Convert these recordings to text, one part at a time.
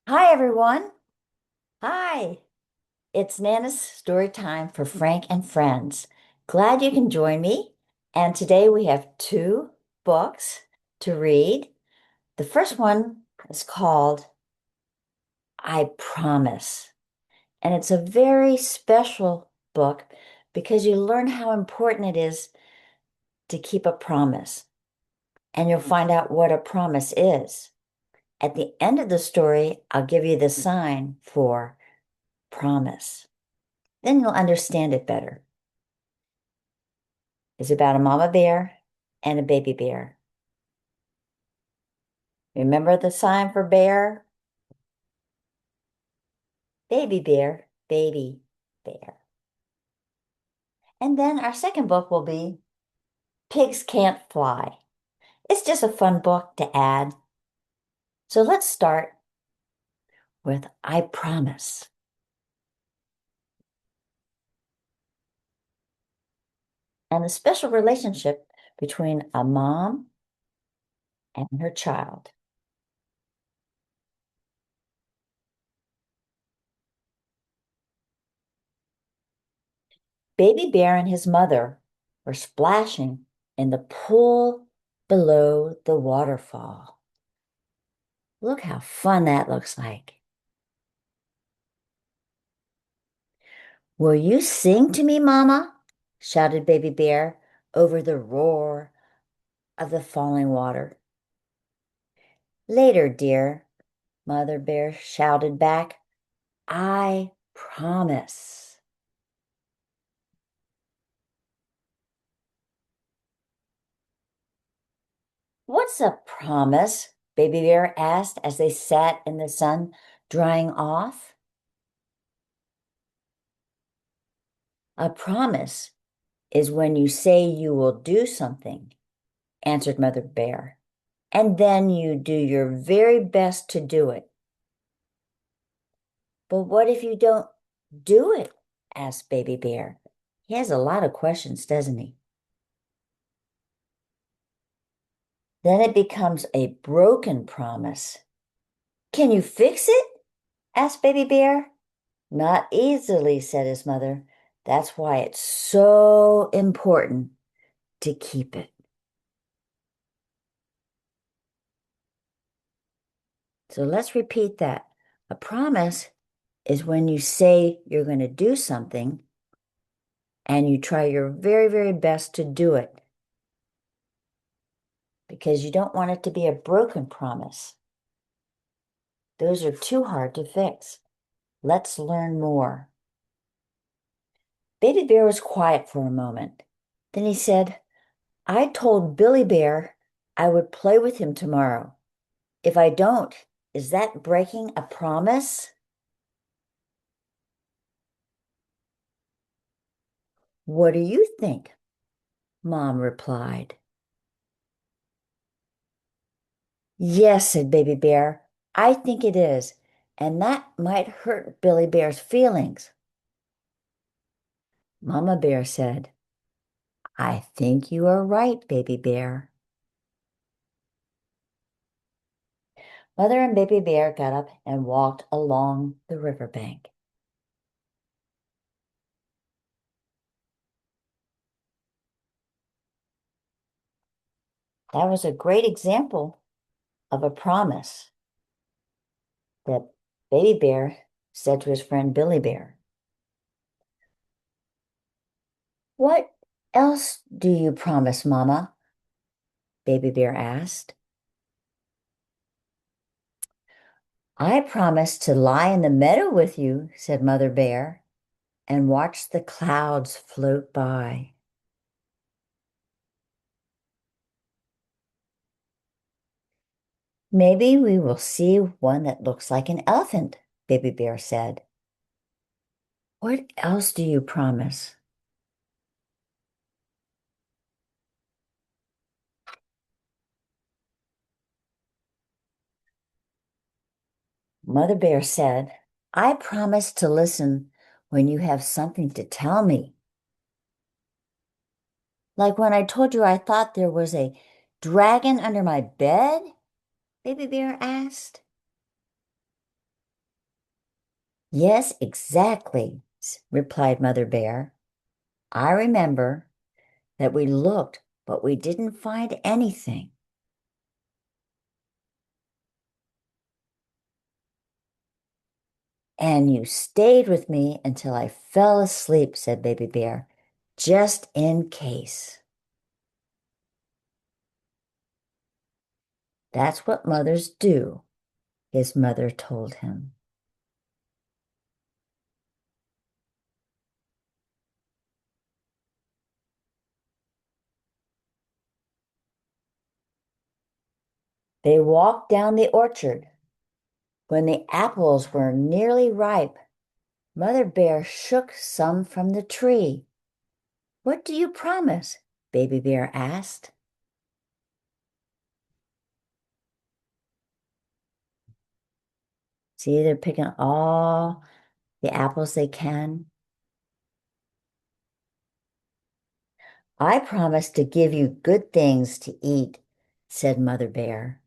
Hi, everyone. Hi. It's Nana's story time for Frank and friends. Glad you can join me. And today we have two books to read. The first one is called I Promise. And it's a very special book because you learn how important it is to keep a promise. And you'll find out what a promise is. At the end of the story, I'll give you the sign for promise. Then you'll understand it better. It's about a mama bear and a baby bear. Remember the sign for bear? Baby bear, baby bear. And then our second book will be Pigs Can't Fly. It's just a fun book to add. So let's start with I Promise. And the special relationship between a mom and her child. Baby Bear and his mother were splashing in the pool below the waterfall. Look how fun that looks like. Will you sing to me, Mama? Shouted Baby Bear over the roar of the falling water. Later, dear, Mother Bear shouted back. I promise. What's a promise? Baby Bear asked as they sat in the sun, drying off. A promise is when you say you will do something, answered Mother Bear, and then you do your very best to do it. But what if you don't do it? Asked Baby Bear. He has a lot of questions, doesn't he? Then it becomes a broken promise. Can you fix it? Asked Baby Bear. Not easily, said his mother. That's why it's so important to keep it. So let's repeat that. A promise is when you say you're going to do something and you try your very, very best to do it because you don't want it to be a broken promise. Those are too hard to fix. Let's learn more. Baby Bear was quiet for a moment. Then he said, I told Billy Bear I would play with him tomorrow. If I don't, is that breaking a promise? What do you think? Mom replied. Yes, said Baby Bear. I think it is, and that might hurt Billy Bear's feelings. Mama Bear said, I think you are right, Baby Bear. Mother and Baby Bear got up and walked along the riverbank. That was a great example of a promise that Baby Bear said to his friend Billy Bear. What else do you promise, Mama? Baby Bear asked. I promise to lie in the meadow with you, said Mother Bear, and watch the clouds float by. Maybe we will see one that looks like an elephant, Baby Bear said. What else do you promise? Mother Bear said, I promise to listen when you have something to tell me. Like when I told you I thought there was a dragon under my bed? Baby Bear asked. Yes, exactly, replied Mother Bear. I remember that we looked, but we didn't find anything. And you stayed with me until I fell asleep, said Baby Bear, just in case. That's what mothers do, his mother told him. They walked down the orchard. When the apples were nearly ripe, Mother Bear shook some from the tree. What do you promise? Baby Bear asked. See, they're picking all the apples they can. I promise to give you good things to eat, said Mother Bear,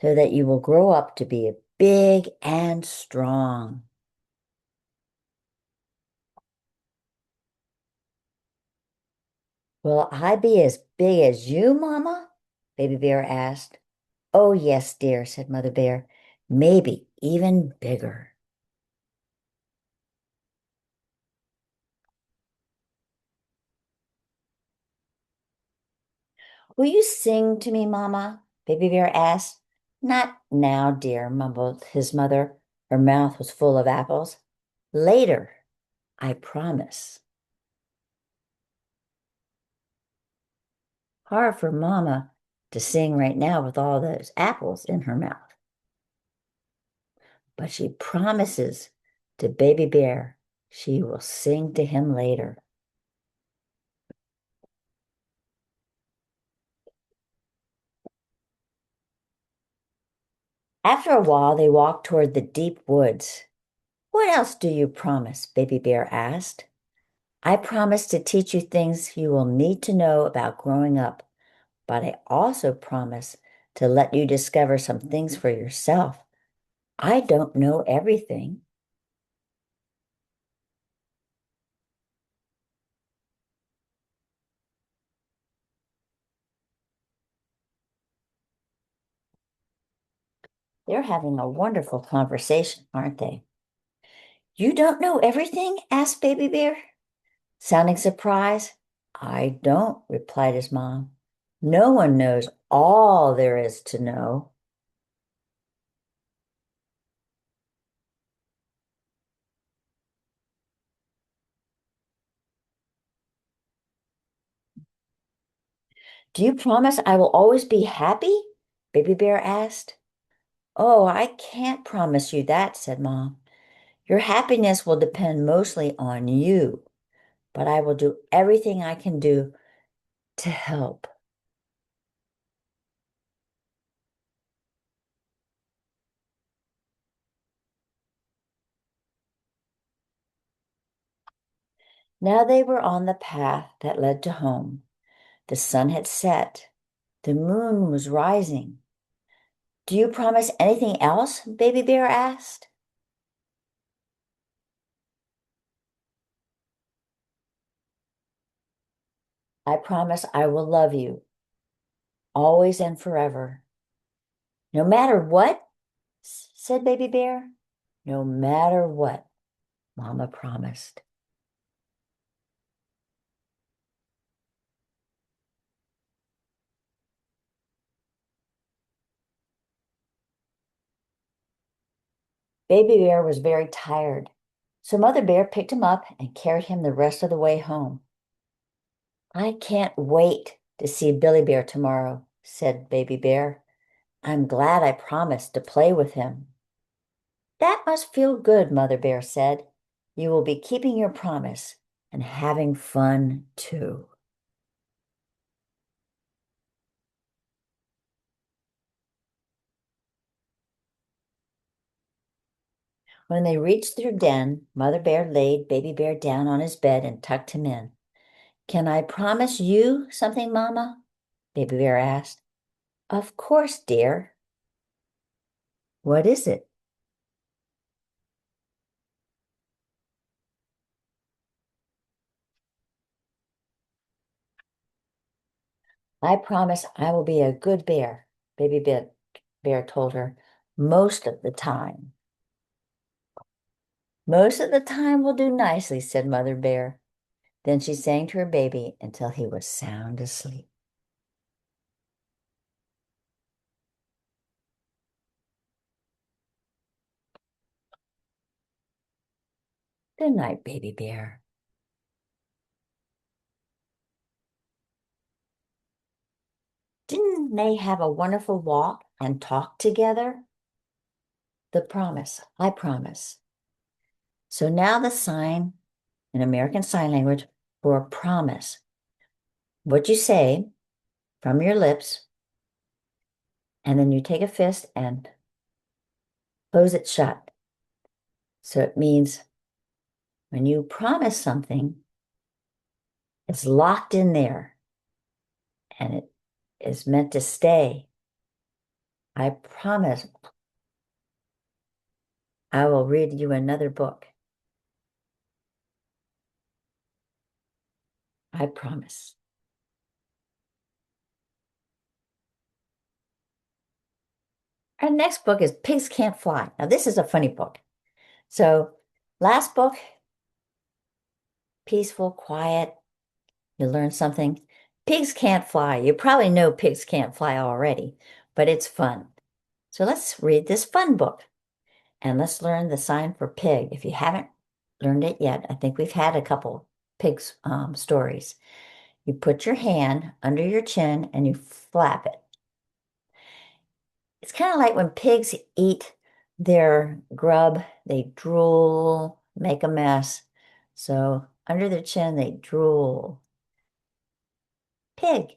so that you will grow up to be big and strong. Will I be as big as you, Mama? Baby Bear asked. Oh, yes, dear, said Mother Bear. Maybe even bigger. Will you sing to me, Mama? Baby Bear asked. Not now, dear, mumbled his mother. Her mouth was full of apples. Later, I promise. Hard for Mama to sing right now with all those apples in her mouth. But she promises to Baby Bear she will sing to him later. After a while, they walked toward the deep woods. What else do you promise? Baby Bear asked. I promise to teach you things you will need to know about growing up, but I also promise to let you discover some things for yourself. I don't know everything. They're having a wonderful conversation, aren't they? You don't know everything? Asked Baby Bear, sounding surprised. I don't, replied his mom. No one knows all there is to know. Do you promise I will always be happy? Baby Bear asked. Oh, I can't promise you that, said Mom. Your happiness will depend mostly on you, but I will do everything I can do to help. Now they were on the path that led to home. The sun had set. The moon was rising. Do you promise anything else? Baby Bear asked. I promise I will love you always and forever. No matter what, said Baby Bear. No matter what, Mama promised. Baby Bear was very tired, so Mother Bear picked him up and carried him the rest of the way home. I can't wait to see Billy Bear tomorrow, said Baby Bear. I'm glad I promised to play with him. That must feel good, Mother Bear said. You will be keeping your promise and having fun too. When they reached their den, Mother Bear laid Baby Bear down on his bed and tucked him in. Can I promise you something, Mama? Baby Bear asked. Of course, dear. What is it? I promise I will be a good bear, bear told her, most of the time. Most of the time we'll do nicely, said Mother Bear. Then she sang to her baby until he was sound asleep. Good night, baby bear. Didn't they have a wonderful walk and talk together? The promise, I promise. So now the sign in American Sign Language for a promise. What you say from your lips, and then you take a fist and close it shut. So it means when you promise something, it's locked in there and it is meant to stay. I promise I will read you another book. I promise. Our next book is Pigs Can't Fly. Now, this is a funny book. So, last book, peaceful, quiet, you learn something. Pigs can't fly. You probably know pigs can't fly already, but it's fun. So, let's read this fun book and let's learn the sign for pig. If you haven't learned it yet, I think we've had a couple pigs stories. You put your hand under your chin and you flap it. It's kind of like when pigs eat their grub, they drool, make a mess. So under their chin, they drool. Pig.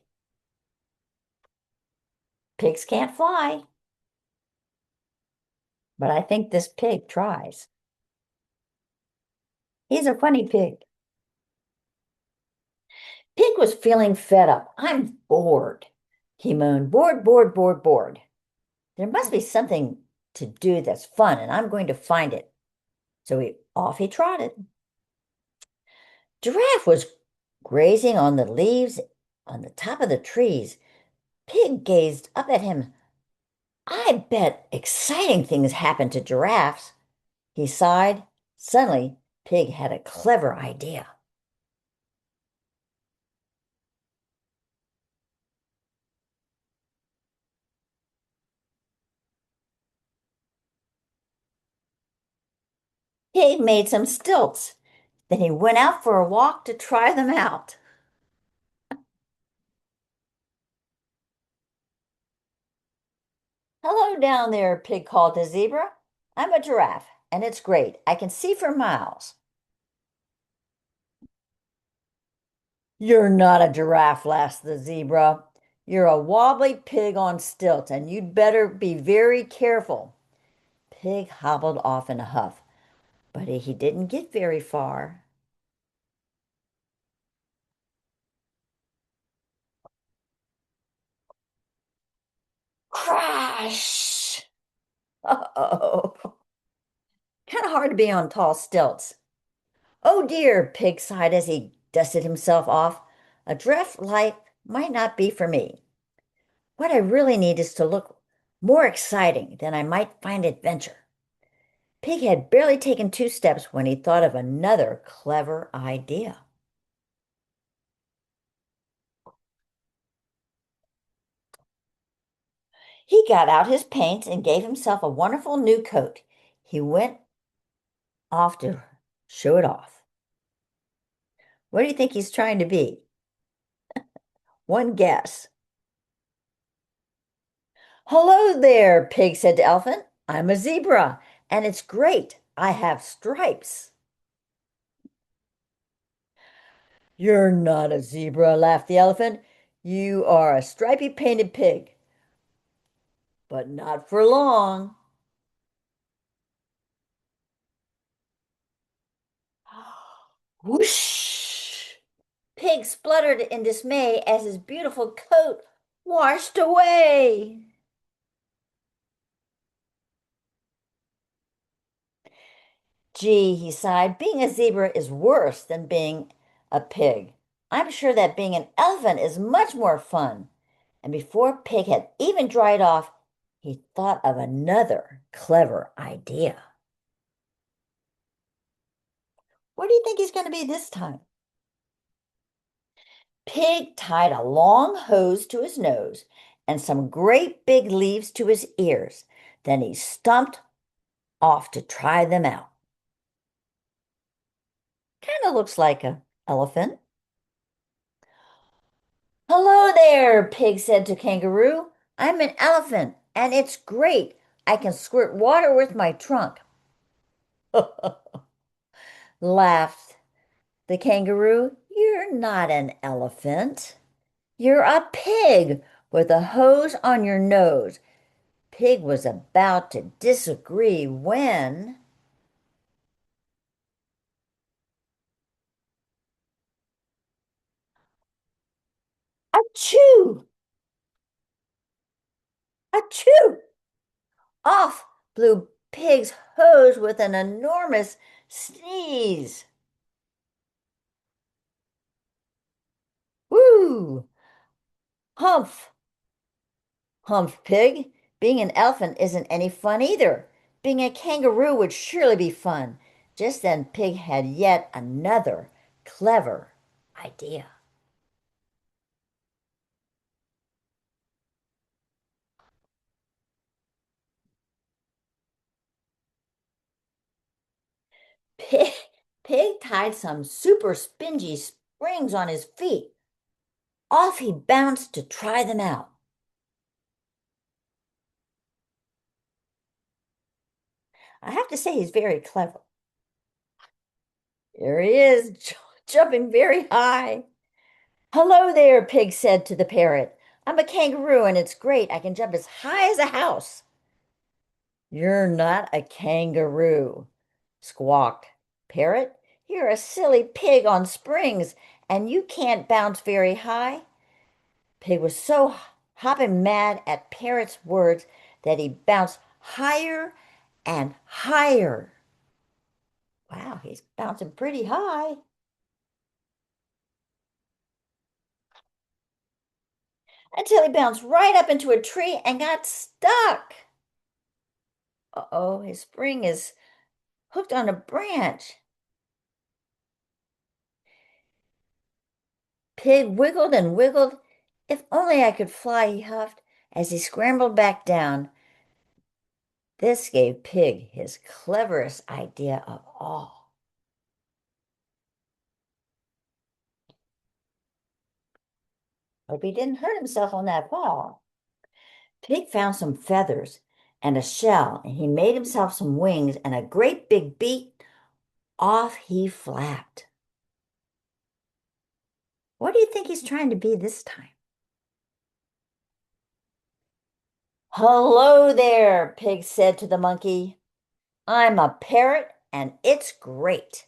Pigs can't fly, but I think this pig tries. He's a funny pig. Pig was feeling fed up. I'm bored, he moaned. Bored, bored, bored, bored. There must be something to do that's fun, and I'm going to find it. So off he trotted. Giraffe was grazing on the leaves on the top of the trees. Pig gazed up at him. I bet exciting things happen to giraffes. He sighed. Suddenly, Pig had a clever idea. Pig made some stilts. Then he went out for a walk to try them out. Hello down there, Pig called to Zebra. I'm a giraffe, and it's great. I can see for miles. You're not a giraffe, laughed the zebra. You're a wobbly pig on stilts, and you'd better be very careful. Pig hobbled off in a huff, but he didn't get very far. Crash! Uh-oh. Kind of hard to be on tall stilts. Oh dear, Pig sighed as he dusted himself off. A draft life might not be for me. What I really need is to look more exciting, then I might find adventure. Pig had barely taken 2 steps when he thought of another clever idea. He got out his paints and gave himself a wonderful new coat. He went off to show it off. What do you think he's trying to be? One guess. Hello there, Pig said to Elephant. I'm a zebra, and it's great. I have stripes. You're not a zebra, laughed the elephant. You are a stripy painted pig. But not for long. Whoosh! Pig spluttered in dismay as his beautiful coat washed away. Gee, he sighed, being a zebra is worse than being a pig. I'm sure that being an elephant is much more fun. And before Pig had even dried off, he thought of another clever idea. What do you think he's going to be this time? Pig tied a long hose to his nose and some great big leaves to his ears. Then he stumped off to try them out. Kind of looks like an elephant. Hello there, Pig said to Kangaroo. I'm an elephant, and it's great. I can squirt water with my trunk. Laughed the kangaroo. You're not an elephant. You're a pig with a hose on your nose. Pig was about to disagree when achoo, achoo! Off blew Pig's hose with an enormous sneeze. Woo! Humph! Humph Pig. Being an elephant isn't any fun either. Being a kangaroo would surely be fun. Just then Pig had yet another clever idea. Pig, Pig tied some super spingy springs on his feet. Off he bounced to try them out. I have to say he's very clever. There he is, jumping very high. Hello there, Pig said to the parrot. I'm a kangaroo and it's great. I can jump as high as a house. You're not a kangaroo, squawked Parrot. You're a silly pig on springs, and you can't bounce very high. Pig was so hopping mad at Parrot's words that he bounced higher and higher. Wow, he's bouncing pretty high until he bounced right up into a tree and got stuck. Uh-oh, his spring is hooked on a branch. Pig wiggled and wiggled. If only I could fly, he huffed as he scrambled back down. This gave Pig his cleverest idea of all. Hope he didn't hurt himself on that fall. Pig found some feathers and a shell, and he made himself some wings and a great big beak. Off he flapped. What do you think he's trying to be this time? Hello there, Pig said to the monkey. I'm a parrot, and it's great.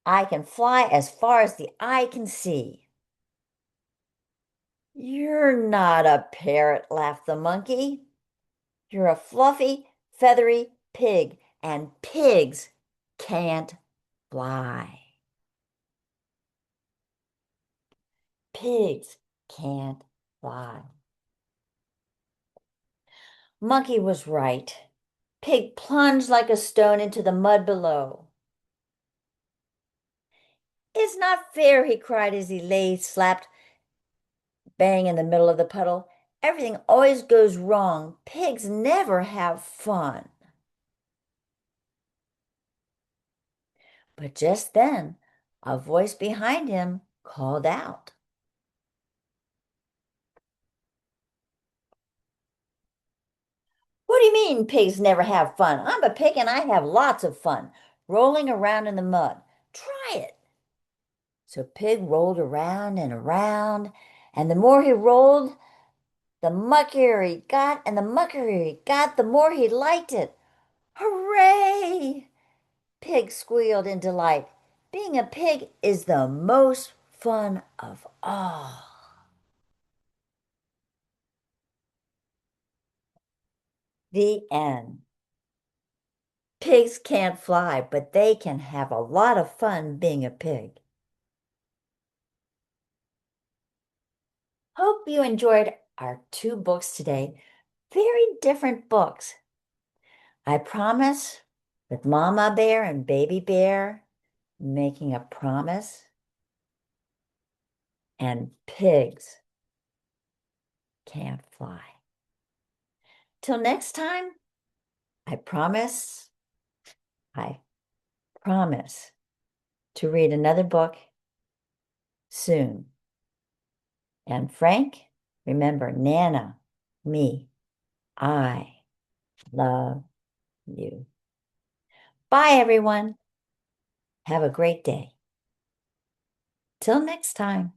I can fly as far as the eye can see. You're not a parrot, laughed the monkey. You're a fluffy, feathery pig, and pigs can't fly. Pigs can't fly. Monkey was right. Pig plunged like a stone into the mud below. It's not fair, he cried as he lay slapped bang in the middle of the puddle. Everything always goes wrong. Pigs never have fun. But just then, a voice behind him called out. What do you mean pigs never have fun? I'm a pig and I have lots of fun rolling around in the mud. Try it. So Pig rolled around and around, and the more he rolled, the muckier he got, and the muckier he got, the more he liked it. Hooray! Pig squealed in delight. Being a pig is the most fun of all. The end. Pigs can't fly, but they can have a lot of fun being a pig. Hope you enjoyed our two books today. Very different books. I promise, with Mama Bear and Baby Bear making a promise, and pigs can't fly. Till next time, I promise, I promise to read another book soon. And Frank, remember, Nana, me, I love you. Bye, everyone. Have a great day. Till next time.